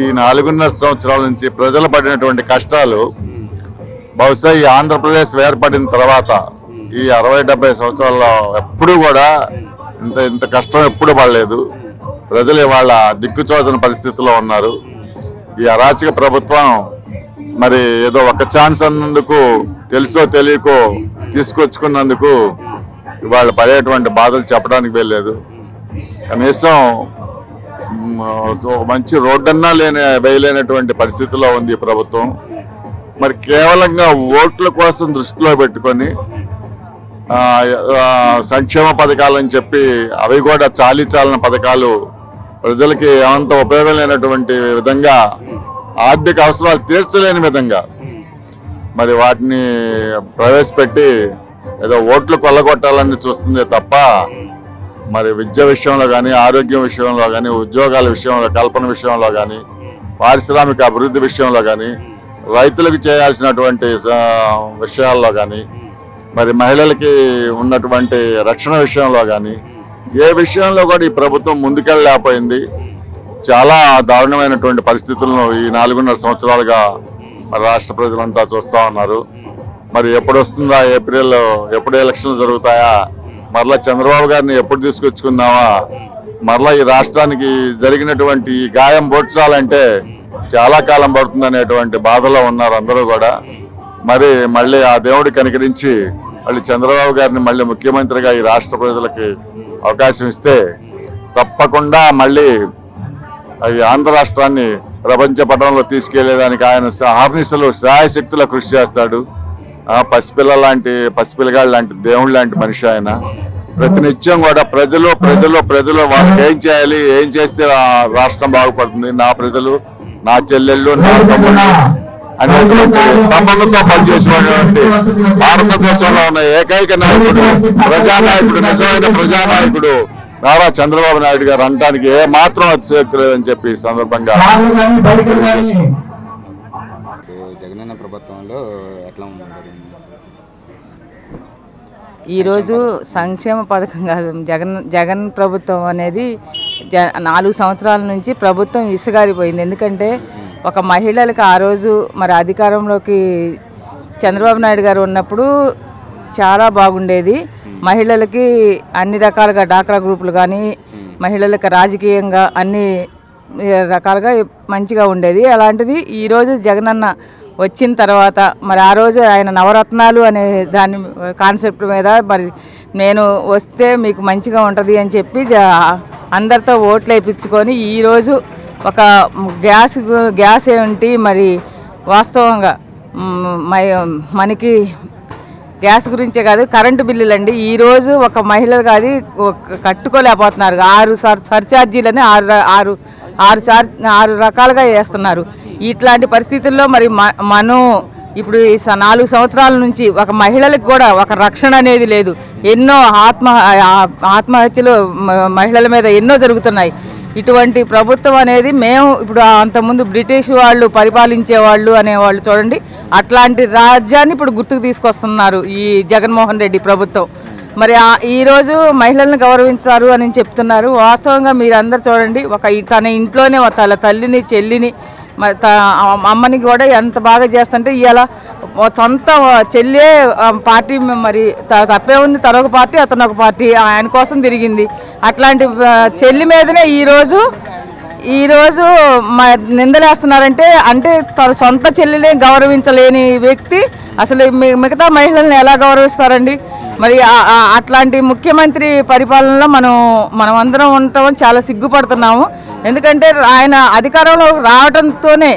ఈ 4.5 సంవత్సరాల నుంచి ప్రజలు పడినటువంటి కష్టాలు బహుశా ఈ ఆంధ్రప్రదేశ్ ఏర్పడిన తర్వాత ఈ 60-70 సంవత్సరాల్లో ఎప్పుడు కూడా ఇంత కష్టం ఎప్పుడు పడలేదు. ప్రజలు ఇవాళ దిక్కుచోచని పరిస్థితిలో ఉన్నారు. ఈ అరాచక ప్రభుత్వం మరి ఏదో ఒక ఛాన్స్ అన్నందుకు తెలుసో తెలియకో తీసుకొచ్చుకున్నందుకు ఇవాళ పడేటువంటి బాధలు చెప్పడానికి వెళ్ళలేదు. కనీసం మంచి రోడ్డన్నా వేయలేనటువంటి పరిస్థితిలో ఉంది ప్రభుత్వం. మరి కేవలంగా ఓట్ల కోసం దృష్టిలో పెట్టుకొని సంక్షేమ పథకాలని చెప్పి అవి కూడా చాలీచాలని పథకాలు ప్రజలకి ఏమంత ఉపయోగం లేనటువంటి విధంగా ఆర్థిక అవసరాలు తీర్చలేని విధంగా మరి వాటిని ప్రవేశపెట్టి ఏదో ఓట్లు కొల్లగొట్టాలని చూస్తుంది తప్ప మరి విద్య విషయంలో కానీ, ఆరోగ్యం విషయంలో కానీ, ఉద్యోగాల విషయంలో, కల్పన విషయంలో కానీ, పారిశ్రామిక అభివృద్ధి విషయంలో కానీ, రైతులకు చేయాల్సినటువంటి విషయాల్లో కానీ, మరి మహిళలకి ఉన్నటువంటి రక్షణ విషయంలో కానీ ఏ విషయంలో కూడా ఈ ప్రభుత్వం ముందుకెళ్ళలేకపోయింది. చాలా దారుణమైనటువంటి పరిస్థితులను ఈ 4.5 సంవత్సరాలుగా మరి రాష్ట్ర ప్రజలంతా చూస్తూ ఉన్నారు. మరి ఎప్పుడు వస్తుందా ఏప్రిల్, ఎప్పుడు ఎలక్షన్లు జరుగుతాయా, మరలా చంద్రబాబు గారిని ఎప్పుడు తీసుకొచ్చుకుందామా, మరలా ఈ రాష్ట్రానికి జరిగినటువంటి గాయం పోడ్చాలంటే చాలా కాలం పడుతుందనేటువంటి బాధలో ఉన్నారు అందరూ కూడా. మరి మళ్ళీ ఆ దేవుడి కనికరించి మళ్ళీ చంద్రబాబు గారిని మళ్ళీ ముఖ్యమంత్రిగా ఈ రాష్ట్ర ప్రజలకి అవకాశం ఇస్తే తప్పకుండా మళ్ళీ ఈ ఆంధ్ర రాష్ట్రాన్ని ప్రపంచ పటంలో తీసుకెళ్లేదానికి ఆయన అహర్నిశలు శాయశక్తుల కృషి చేస్తాడు. పసిపిల్లగాళ్ళ లాంటి దేవుడు లాంటి మనిషి ఆయన. ప్రతినిత్యం కూడా ప్రజలు వాళ్ళకి ఏం చేయాలి, ఏం చేస్తే రాష్ట్రం బాగుపడుతుంది, నా ప్రజలు, నా చెల్లెళ్ళు, నా తమ్ముళ్ళు అనేటువంటి తమ్ముళ్ళతో పనిచేసేటువంటి భారతదేశంలో ఉన్న ఏకైక నాయకుడు, ప్రజానాయకుడు, నిజమైన ప్రజానాయకుడు నారా చంద్రబాబు నాయుడు గారు అనడానికి ఏ మాత్రం అతిశయోక్తి లేదని చెప్పి సందర్భంగా జగనన్న ప్రభుత్వంలో ఎట్లా ఉంటుంది? ఈరోజు సంక్షేమ పథకం కాదు, జగన్ ప్రభుత్వం అనేది 4 సంవత్సరాల నుంచి ప్రభుత్వం ఇసుగారిపోయింది. ఎందుకంటే ఒక మహిళలకు ఆ రోజు మరి అధికారంలోకి చంద్రబాబు నాయుడు గారు ఉన్నప్పుడు చాలా బాగుండేది. మహిళలకి అన్ని రకాలుగా డాక్రా గ్రూపులు కానీ, మహిళలకు రాజకీయంగా అన్ని రకాలుగా మంచిగా ఉండేది. అలాంటిది ఈరోజు జగనన్న వచ్చిన తర్వాత మరి ఆ రోజు ఆయన నవరత్నాలు అనే దాని కాన్సెప్ట్ మీద మరి నేను వస్తే మీకు మంచిగా ఉంటుంది అని చెప్పి అందరితో ఓట్లు వేయించుకొని ఈరోజు ఒక గ్యాస్ ఏంటి మరి వాస్తవంగా మనకి గ్యాస్ గురించే కాదు, కరెంటు బిల్లులు అండి. ఈరోజు ఒక మహిళలు కాదు కట్టుకోలేకపోతున్నారు. 6 సర్ఛార్జీలని 6 రకాలుగా వేస్తున్నారు. ఇట్లాంటి పరిస్థితుల్లో మరి మనం ఇప్పుడు 4 సంవత్సరాల నుంచి ఒక మహిళలకు కూడా ఒక రక్షణ అనేది లేదు. ఎన్నో ఆత్మహత్యలు మహిళల మీద ఎన్నో జరుగుతున్నాయి. ఇటువంటి ప్రభుత్వం అనేది మేము ఇప్పుడు అంతకుముందు బ్రిటిష్ వాళ్ళు పరిపాలించే వాళ్ళు అనేవాళ్ళు చూడండి, అట్లాంటి రాజ్యాన్ని ఇప్పుడు గుర్తుకు తీసుకొస్తున్నారు ఈ జగన్మోహన్ రెడ్డి ప్రభుత్వం. మరి ఈరోజు మహిళలను గౌరవించారు అని చెప్తున్నారు. వాస్తవంగా మీరందరూ చూడండి, తన ఇంట్లోనే తన తల్లిని, చెల్లిని, అమ్మని కూడా ఎంత బాగా చేస్తుంటే ఇవాళ సొంత చెల్లే పార్టీ మరి తప్పే ఉంది, తనొక పార్టీ అతను ఒక పార్టీ, ఆయన కోసం తిరిగింది. అట్లాంటి చెల్లి మీదనే ఈరోజు నిందలేస్తున్నారంటే అంటే తన సొంత చెల్లిని గౌరవించలేని వ్యక్తి అసలు మిగతా మహిళల్ని ఎలా గౌరవిస్తారండి? మరి అట్లాంటి ముఖ్యమంత్రి పరిపాలనలో మనం అందరం ఉండటం చాలా సిగ్గుపడుతున్నాము. ఎందుకంటే ఆయన అధికారంలో రావడంతోనే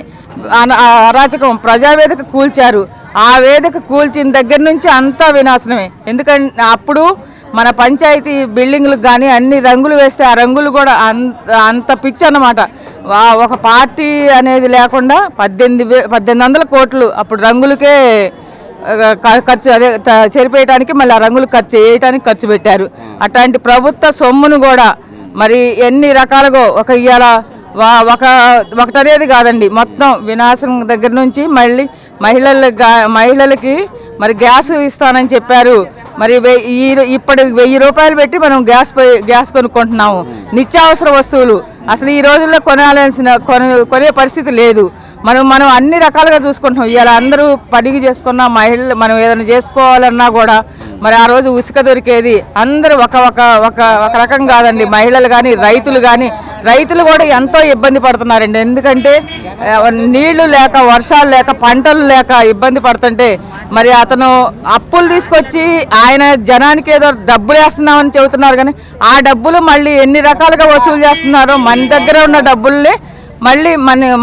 అరాచకం ప్రజావేదిక కూల్చారు. ఆ వేదిక కూల్చిన దగ్గర నుంచి అంతా వినాశనమే. ఎందుకంటే అప్పుడు మన పంచాయతీ బిల్డింగ్లకు కానీ అన్ని రంగులు వేస్తే ఆ రంగులు కూడా అంత పిచ్చి అన్నమాట. ఒక పార్టీ అనేది లేకుండా 1800 కోట్లు అప్పుడు రంగులకే ఖర్చు, అదే చెరిపేయడానికి మళ్ళీ ఆ రంగులు వేయడానికి ఖర్చు పెట్టారు. అట్లాంటి ప్రభుత్వ సొమ్మును కూడా మరి ఎన్ని రకాలుగా ఇవాళ ఒకటనేది కాదండి, మొత్తం వినాశనం దగ్గర నుంచి మళ్ళీ మహిళలకి మరి గ్యాస్ ఇస్తానని చెప్పారు. మరి ఇప్పటి 1000 రూపాయలు పెట్టి మనం గ్యాస్ కొనుక్కుంటున్నాము. నిత్యావసర వస్తువులు అసలు ఈ రోజుల్లో కొనే పరిస్థితి లేదు. మనం అన్ని రకాలుగా చూసుకుంటున్నాం. ఇవాళ అందరూ పడిగి చేసుకున్న మహిళలు మనం ఏదైనా చేసుకోవాలన్నా కూడా మరి ఆ రోజు ఉసుక దొరికేది. అందరూ ఒక రకం కాదండి. మహిళలు కానీ రైతులు కూడా ఎంతో ఇబ్బంది పడుతున్నారండి. ఎందుకంటే నీళ్లు లేక, వర్షాలు లేక, పంటలు లేక ఇబ్బంది పడుతుంటే మరి అతను అప్పులు తీసుకొచ్చి ఆయన జనానికి ఏదో డబ్బులు వేస్తున్నామని చెబుతున్నారు. కానీ ఆ డబ్బులు మళ్ళీ ఎన్ని రకాలుగా వసూలు చేస్తున్నారో, మన దగ్గర ఉన్న డబ్బుల్ని మళ్ళీ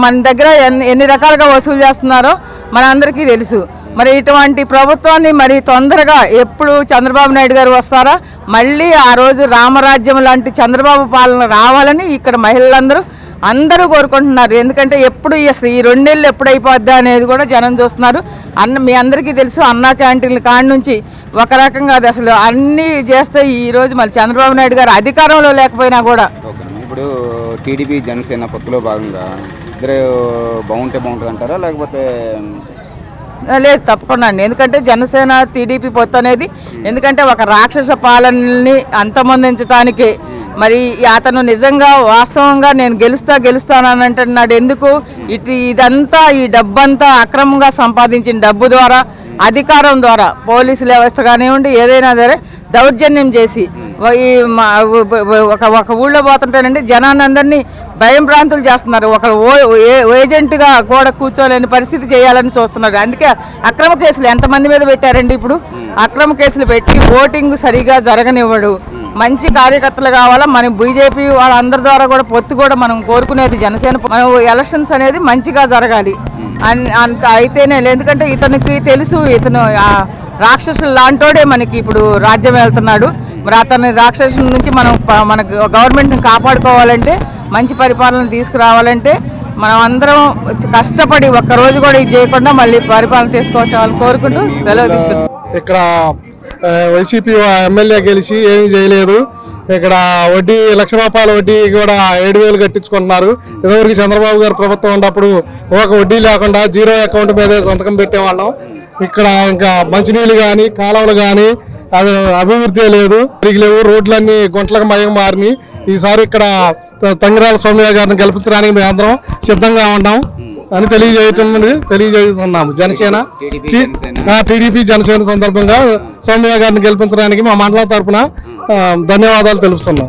మన దగ్గర ఎన్ని రకాలుగా వసూలు చేస్తున్నారో మనందరికీ తెలుసు. మరి ఇటువంటి ప్రభుత్వాన్ని మరి తొందరగా ఎప్పుడు చంద్రబాబు నాయుడు గారు వస్తారా, మళ్ళీ ఆ రోజు రామరాజ్యం లాంటి చంద్రబాబు పాలన రావాలని ఇక్కడ అందరూ కోరుకుంటున్నారు. ఎందుకంటే ఎప్పుడు ఈ 2 నెలలు ఎప్పుడైపోద్దా అనేది కూడా జనం చూస్తున్నారు. మీ అందరికీ తెలుసు, అన్నా క్యాంటీన్ల కాడి నుంచి ఒక రకంగా అది అసలు అన్నీ చేస్తే ఈరోజు మళ్ళీ చంద్రబాబు నాయుడు గారు అధికారంలో లేకపోయినా కూడా. ఇప్పుడు టీడీపీ జనసేన పొత్తులో భాగంగా ఇద్దరు బాగుంటుంది అంటారా, లేకపోతే లేదు? తప్పకుండా అండి. ఎందుకంటే జనసేన టీడీపీ పొత్తు అనేది ఎందుకంటే ఒక రాక్షస పాలనని అంతమొందించడానికి మరి అతను నిజంగా వాస్తవంగా నేను గెలుస్తానని అంటున్నాడు. ఎందుకు? ఇదంతా ఈ డబ్బంతా అక్రమంగా సంపాదించిన డబ్బు ద్వారా, అధికారం ద్వారా, పోలీసు వ్యవస్థ కానివ్వండి, ఏదైనా సరే దౌర్జన్యం చేసి ఒక ఊళ్ళో పోతుంటేనండి జనాన్ని అందరినీ భయం ప్రాంతులు చేస్తున్నారు. ఏజెంట్గా కూడా కూర్చోలేని పరిస్థితి చేయాలని చూస్తున్నారు. అందుకే అక్రమ కేసులు ఎంతమంది మీద పెట్టారండి? ఇప్పుడు అక్రమ కేసులు పెట్టి ఓటింగ్ సరిగా జరగనివ్వడు. మంచి కార్యకర్తలు కావాలా. మన బీజేపీ వాళ్ళందరి ద్వారా కూడా పొత్తు కూడా మనం కోరుకునేది జనసేన. మనం ఎలక్షన్స్ అనేది మంచిగా జరగాలి అంత అయితేనే. ఎందుకంటే ఇతనికి తెలుసు, ఇతను రాక్షసులు లాంటోడే మనకి ఇప్పుడు రాజ్యం వెళ్తున్నాడు. మరి అతని రాక్షసుల నుంచి మనకు గవర్నమెంట్ని కాపాడుకోవాలంటే, మంచి పరిపాలన తీసుకురావాలంటే మనం అందరం కష్టపడి ఒక్కరోజు కూడా ఇది చేయకుండా మళ్ళీ పరిపాలన తీసుకోవాలని కోరుకుంటూ సెలవు తీసుకుంటాం. ఇక్కడ వైసీపీ ఎమ్మెల్యే గెలిచి ఏమీ చేయలేదు. ఇక్కడ వడ్డీ ₹1,00,000 వడ్డీ కూడా 7,000 కట్టించుకుంటున్నారు. ఇదివరకు చంద్రబాబు గారు ప్రభుత్వం ఉన్నప్పుడు ఒక వడ్డీ లేకుండా జీరో అకౌంట్ మీదే సంతకం పెట్టేవాళ్ళం. ఇక్కడ ఇంకా మంచినీళ్ళు కానీ, కాలువలు కానీ అది అభివృద్ధి లేదు, లేవు. రోడ్లన్నీ గుంటలకు మయం మారినాయి. ఈసారి ఇక్కడ తంగిరాల సౌమ్య గారిని గెలిపించడానికి మేము అందరం సిద్ధంగా ఉన్నాం అని తెలియజేస్తున్నాము. టీడీపీ జనసేన సందర్భంగా సౌమ్య గారిని గెలిపించడానికి మా మండలం తరఫున ధన్యవాదాలు తెలుపుతున్నాం.